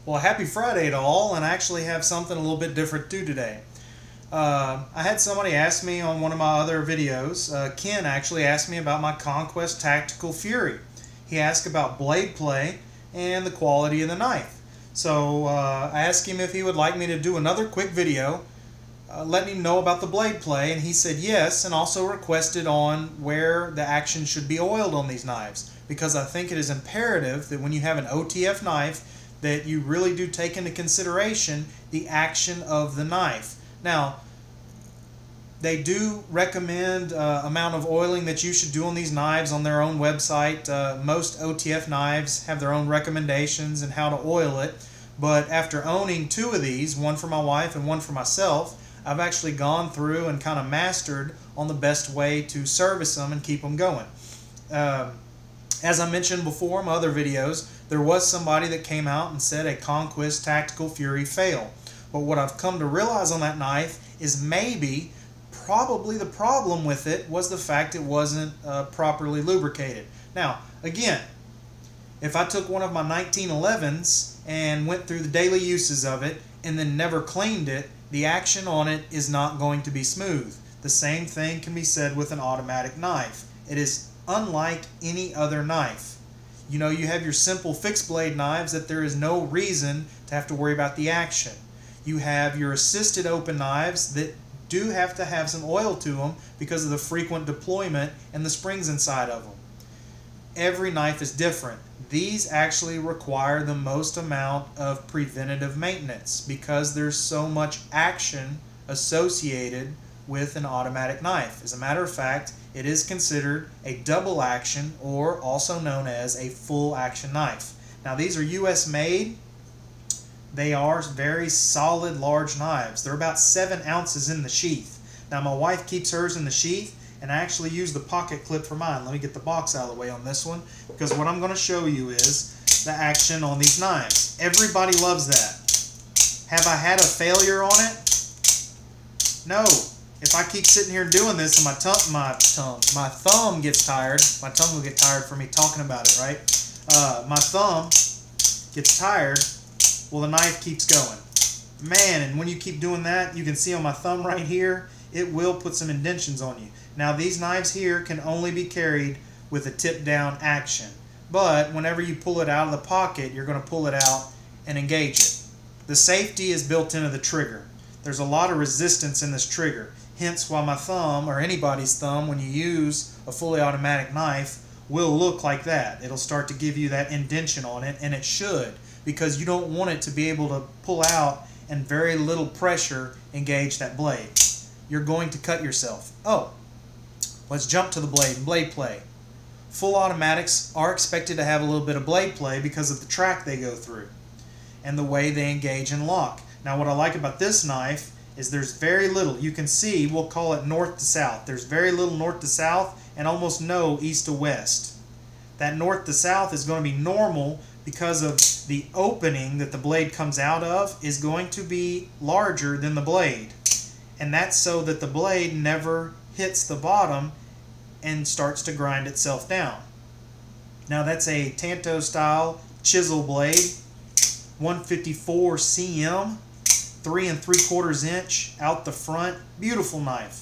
Well, happy Friday to all, and I actually have something a little bit different to do today. I had somebody ask me on one of my other videos, Ken actually asked me about my Conquest Tactical Fury. He asked about blade play and the quality of the knife. So I asked him if he would like me to do another quick video letting him know about the blade play, and he said yes, and also requested on where the action should be oiled on these knives, because I think it is imperative that when you have an OTF knife that you really do take into consideration the action of the knife. Now, they do recommend amount of oiling that you should do on these knives on their own website. Most OTF knives have their own recommendations and how to oil it, but after owning two of these, one for my wife and one for myself, I've actually gone through and kind of mastered on the best way to service them and keep them going. As I mentioned before in my other videos, there was somebody that came out and said a Conquest Tactical Fury fail. But what I've come to realize on that knife is probably the problem with it was the fact it wasn't properly lubricated. Now, again, if I took one of my 1911s and went through the daily uses of it and then never cleaned it, the action on it is not going to be smooth. The same thing can be said with an automatic knife. It is unlike any other knife. You know, you have your simple fixed blade knives that there is no reason to have to worry about the action. You have your assisted open knives that do have to have some oil to them because of the frequent deployment and the springs inside of them. Every knife is different. These actually require the most amount of preventative maintenance because there's so much action associated with an automatic knife. As a matter of fact, it is considered a double action, or also known as a full action knife. Now, these are US made. They are very solid, large knives. They're about 7 ounces in the sheath. Now, my wife keeps hers in the sheath, and I actually use the pocket clip for mine. Let me get the box out of the way on this one, because what I'm going to show you is the action on these knives. Everybody loves that. Have I had a failure on it? No. If I keep sitting here doing this and my thumb gets tired, my tongue will get tired for me talking about it, right? My thumb gets tired, well, the knife keeps going. Man, and when you keep doing that, you can see on my thumb right here, it will put some indentions on you. Now, these knives here can only be carried with a tip down action, but whenever you pull it out of the pocket, you're going to pull it out and engage it. The safety is built into the trigger. There's a lot of resistance in this trigger, hence why my thumb, or anybody's thumb, when you use a fully automatic knife, will look like that. It'll start to give you that indention on it, and it should, because you don't want it to be able to pull out and very little pressure engage that blade. You're going to cut yourself. Oh, let's jump to the blade and blade play. Full automatics are expected to have a little bit of blade play because of the track they go through and the way they engage and lock. Now, what I like about this knife is there's very little. You can see, we'll call it north to south. There's very little north to south and almost no east to west. That north to south is going to be normal because of the opening that the blade comes out of is going to be larger than the blade. And that's so that the blade never hits the bottom and starts to grind itself down. Now, that's a Tanto style chisel blade, 154 cm, 3 3/4 inch out the front. Beautiful knife.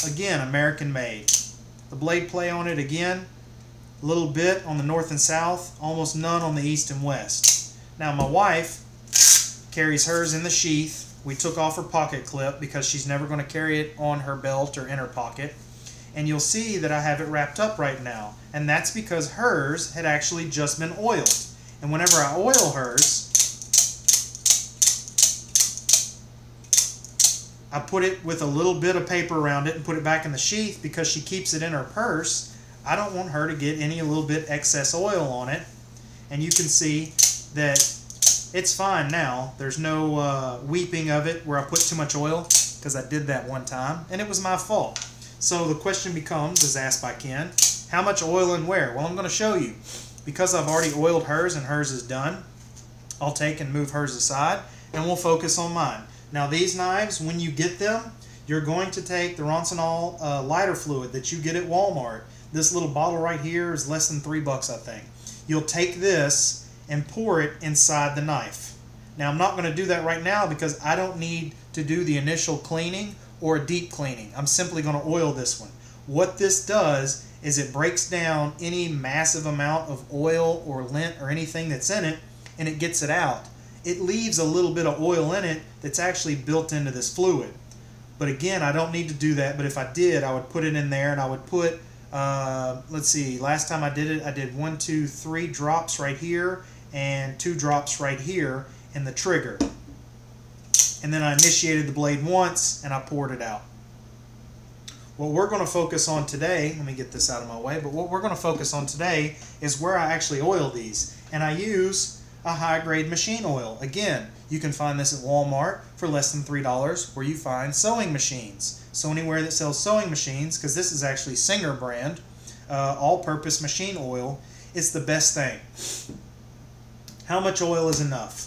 Again, American made. The blade play on it, again, a little bit on the north and south, almost none on the east and west. Now, my wife carries hers in the sheath. We took off her pocket clip because she's never going to carry it on her belt or in her pocket. And you'll see that I have it wrapped up right now. And that's because hers had actually just been oiled. And whenever I oil hers, I put it with a little bit of paper around it and put it back in the sheath because she keeps it in her purse. I don't want her to get any little bit excess oil on it. And you can see that it's fine now. There's no weeping of it where I put too much oil, because I did that one time and it was my fault. So the question becomes, as asked by Ken, how much oil and where? Well, I'm going to show you. Because I've already oiled hers and hers is done, I'll take and move hers aside and we'll focus on mine. Now, these knives, when you get them, you're going to take the Ronsonol lighter fluid that you get at Walmart. This little bottle right here is less than $3, I think. You'll take this and pour it inside the knife. Now I'm not going to do that right now because I don't need to do the initial cleaning or a deep cleaning. I'm simply going to oil this one. What this does is it breaks down any massive amount of oil or lint or anything that's in it, and it gets it out. It leaves a little bit of oil in it that's actually built into this fluid. But again, I don't need to do that, but if I did, I would put it in there, and I would put, let's see, last time I did it, I did 1, 2, 3 drops right here and 2 drops right here in the trigger. And then I initiated the blade once and I poured it out. What we're going to focus on today, let me get this out of my way, but what we're going to focus on today is where I actually oil these. And I use a high-grade machine oil. Again, you can find this at Walmart for less than $3 where you find sewing machines. So anywhere that sells sewing machines, because this is actually Singer brand, all-purpose machine oil, it's the best thing. How much oil is enough?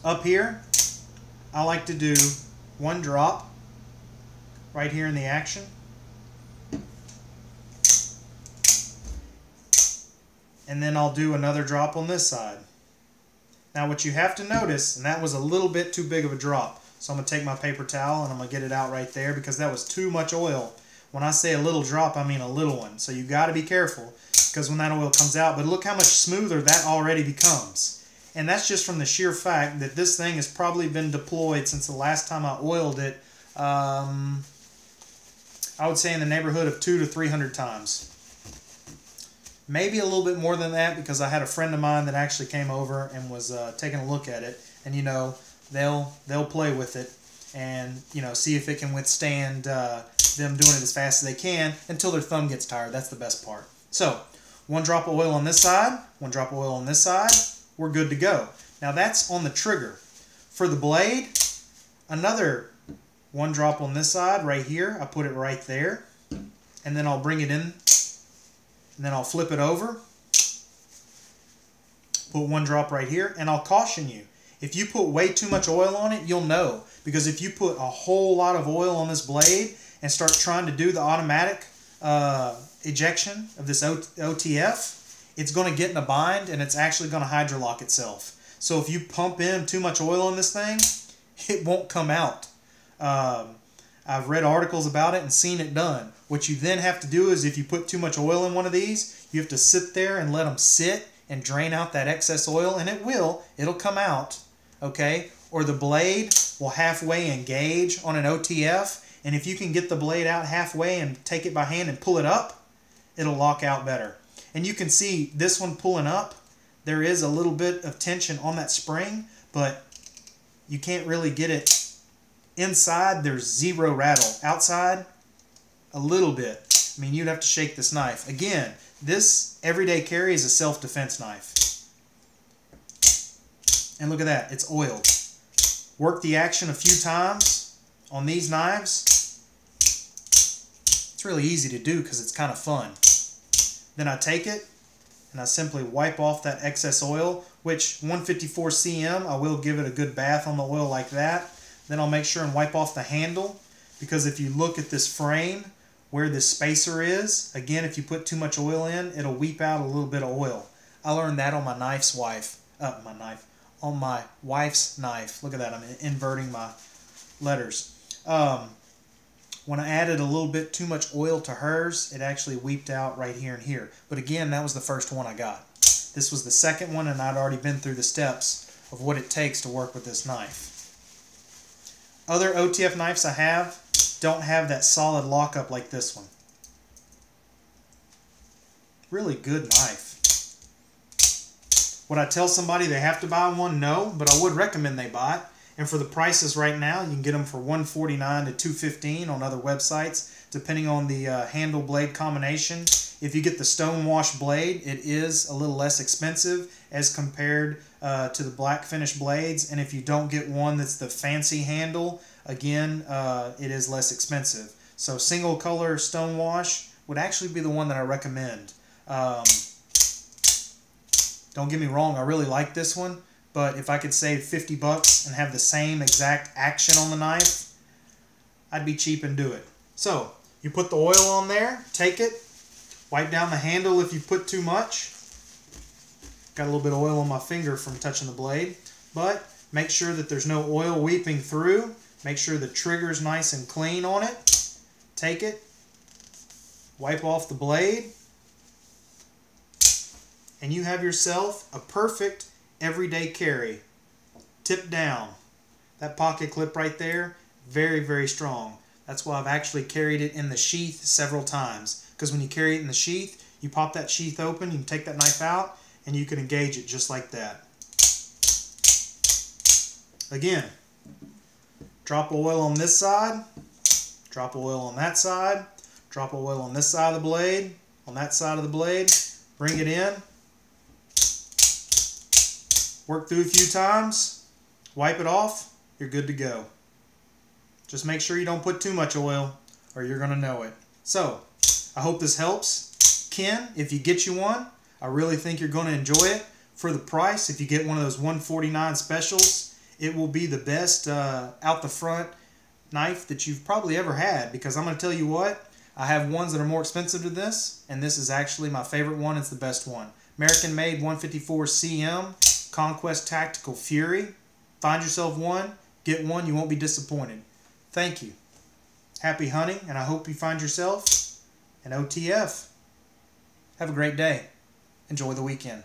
Up here, I like to do 1 drop right here in the action. And then I'll do another drop on this side. Now what you have to notice, and that was a little bit too big of a drop, so I'm going to take my paper towel and I'm going to get it out right there because that was too much oil. When I say a little drop, I mean a little one. So you got to be careful because when that oil comes out, but look how much smoother that already becomes. And that's just from the sheer fact that this thing has probably been deployed since the last time I oiled it, I would say in the neighborhood of 200 to 300 times. Maybe a little bit more than that because I had a friend of mine that actually came over and was taking a look at it. And you know, they'll play with it and you know, see if it can withstand them doing it as fast as they can until their thumb gets tired. That's the best part. So 1 drop of oil on this side, 1 drop of oil on this side, we're good to go. Now that's on the trigger. For the blade, another 1 drop on this side right here. I put it right there, and then I'll bring it in, and then I'll flip it over, put 1 drop right here, and I'll caution you, if you put way too much oil on it, you'll know, because if you put a whole lot of oil on this blade and start trying to do the automatic ejection of this OTF, it's going to get in a bind and it's actually going to hydrolock itself. So if you pump in too much oil in this thing, it won't come out. I've read articles about it and seen it done. What you then have to do is if you put too much oil in one of these, you have to sit there and let them sit and drain out that excess oil, and it'll come out, okay? Or the blade will halfway engage on an OTF, and if you can get the blade out halfway and take it by hand and pull it up, it'll lock out better. And you can see this one pulling up, there is a little bit of tension on that spring, but you can't really get it inside. There's 0 rattle. Outside, a little bit. I mean, you'd have to shake this knife. Again, this everyday carry is a self-defense knife. And look at that, it's oiled. Work the action a few times on these knives. It's really easy to do because it's kind of fun. Then I take it and I simply wipe off that excess oil, which 154 cm, I will give it a good bath on the oil like that. Then I'll make sure and wipe off the handle, because if you look at this frame where this spacer is, again, if you put too much oil in, it'll weep out a little bit of oil. I learned that on my on my wife's knife. Look at that, I'm inverting my letters. When I added a little bit too much oil to hers, it actually weeped out right here and here. But again, that was the first one I got. This was the second one, and I'd already been through the steps of what it takes to work with this knife. Other OTF knives I have don't have that solid lockup like this one. Really good knife. Would I tell somebody they have to buy one? No, but I would recommend they buy it. And for the prices right now, you can get them for $149 to $215 on other websites, depending on the handle blade combination. If you get the stonewash blade, it is a little less expensive as compared to the black finish blades. And if you don't get one that's the fancy handle, again, it is less expensive. So single color stonewash would actually be the one that I recommend. Don't get me wrong, I really like this one. But if I could save 50 bucks and have the same exact action on the knife, I'd be cheap and do it. So, you put the oil on there, take it, wipe down the handle if you put too much, Got a little bit of oil on my finger from touching the blade, but make sure that there's no oil weeping through. Make sure the trigger's nice and clean on it. Take it, wipe off the blade, and you have yourself a perfect everyday carry. Tip down. That pocket clip right there, very, very strong. That's why I've actually carried it in the sheath several times. Because when you carry it in the sheath, you pop that sheath open, you can take that knife out, and you can engage it just like that. Again, drop oil on this side, drop oil on that side, drop oil on this side of the blade, on that side of the blade, bring it in, work through a few times, wipe it off, you're good to go. Just make sure you don't put too much oil or you're going to know it. So, I hope this helps. Ken, if you get you one, I really think you're going to enjoy it. For the price, if you get one of those $149 specials, it will be the best out the front knife that you've probably ever had, because I'm going to tell you what, I have ones that are more expensive than this, and this is actually my favorite one. It's the best one. American made 154 CM Conquest Tactical Fury. Find yourself one, get one, you won't be disappointed. Thank you. Happy hunting, and I hope you find yourself an OTF. Have a great day. Enjoy the weekend.